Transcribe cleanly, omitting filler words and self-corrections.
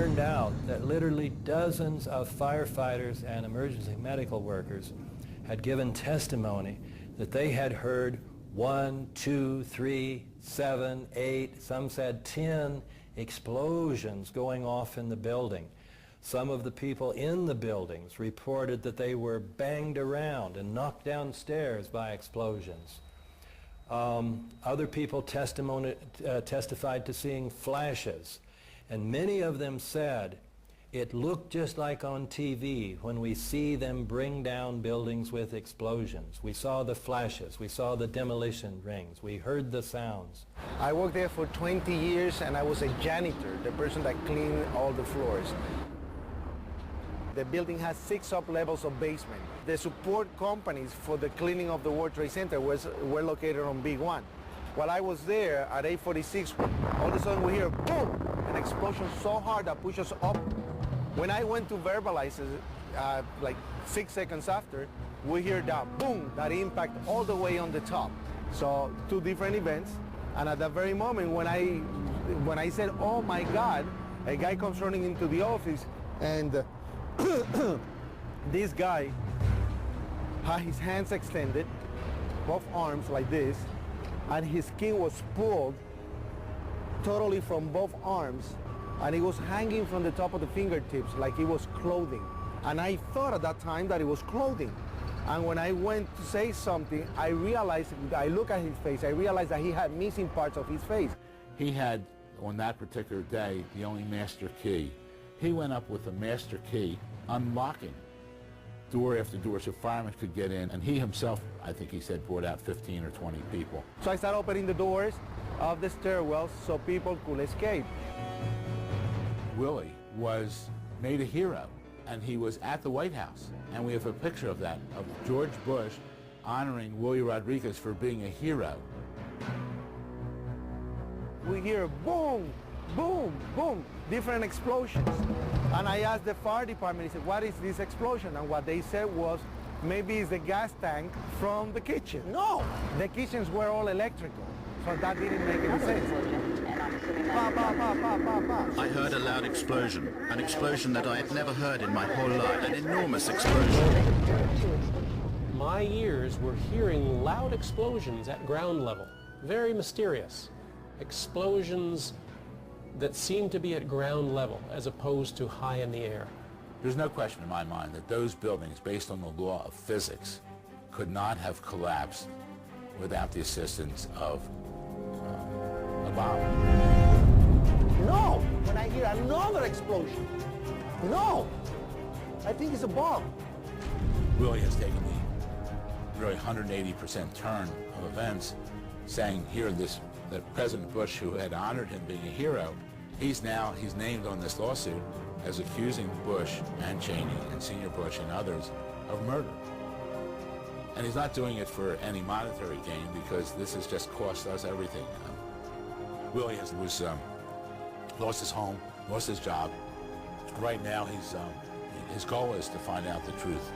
turned out that literally dozens of firefighters and emergency medical workers had given testimony that they had heard 1, 2, 3, 7, 8, some said 10 explosions going off in the building. Some of the people in the buildings reported that they were banged around and knocked downstairs by explosions. Other people testified to seeing flashes, and many of them said it looked just like on TV when we see them bring down buildings with explosions. We saw the flashes, we saw the demolition rings, we heard the sounds. I worked there for 20 years and I was a janitor, the person that cleaned all the floors. The building has 6 sub-levels of basement. The support companies for the cleaning of the World Trade Center were located on Big 1. While I was there at 8:46, all of a sudden we hear boom, an explosion so hard that pushed us up. When I went to verbalize it, like 6 seconds after, we hear that boom, that impact all the way on the top. So 2 different events, and at that very moment when I said, oh my God, a guy comes running into the office, and this guy had his hands extended, both arms like this, and his skin was pulled totally from both arms, and it was hanging from the top of the fingertips like it was clothing. And I thought at that time that it was clothing. And when I went to say something, I realized, I looked at his face, I realized that he had missing parts of his face. He had, on that particular day, the only master key. He went up with a master key, unlocking door after door so firemen could get in, and he himself, I think he said, brought out 15 or 20 people. So I started opening the doors of the stairwells so people could escape. Willie was made a hero, and he was at the White House, and we have a picture of that, of George Bush honoring Willie Rodriguez for being a hero. We hear boom, boom, boom, different explosions. And I asked the fire department, I said, what is this explosion? And what they said was, maybe it's the gas tank from the kitchen. No, the kitchens were all electrical, so that didn't make any sense. I heard a loud explosion, an explosion that I had never heard in my whole life, an enormous explosion. My ears were hearing loud explosions at ground level, very mysterious. Explosions that seemed to be at ground level as opposed to high in the air. There's no question in my mind that those buildings, based on the law of physics, could not have collapsed without the assistance of a bomb. No! When I hear another explosion, no! I think it's a bomb. Willie has taken the really 180% turn of events, saying here that President Bush, who had honored him being a hero, he's named on this lawsuit as accusing Bush and Cheney and Senior Bush and others of murder. And he's not doing it for any monetary gain because this has just cost us everything. Willie has lost his home, lost his job. Right now his goal is to find out the truth.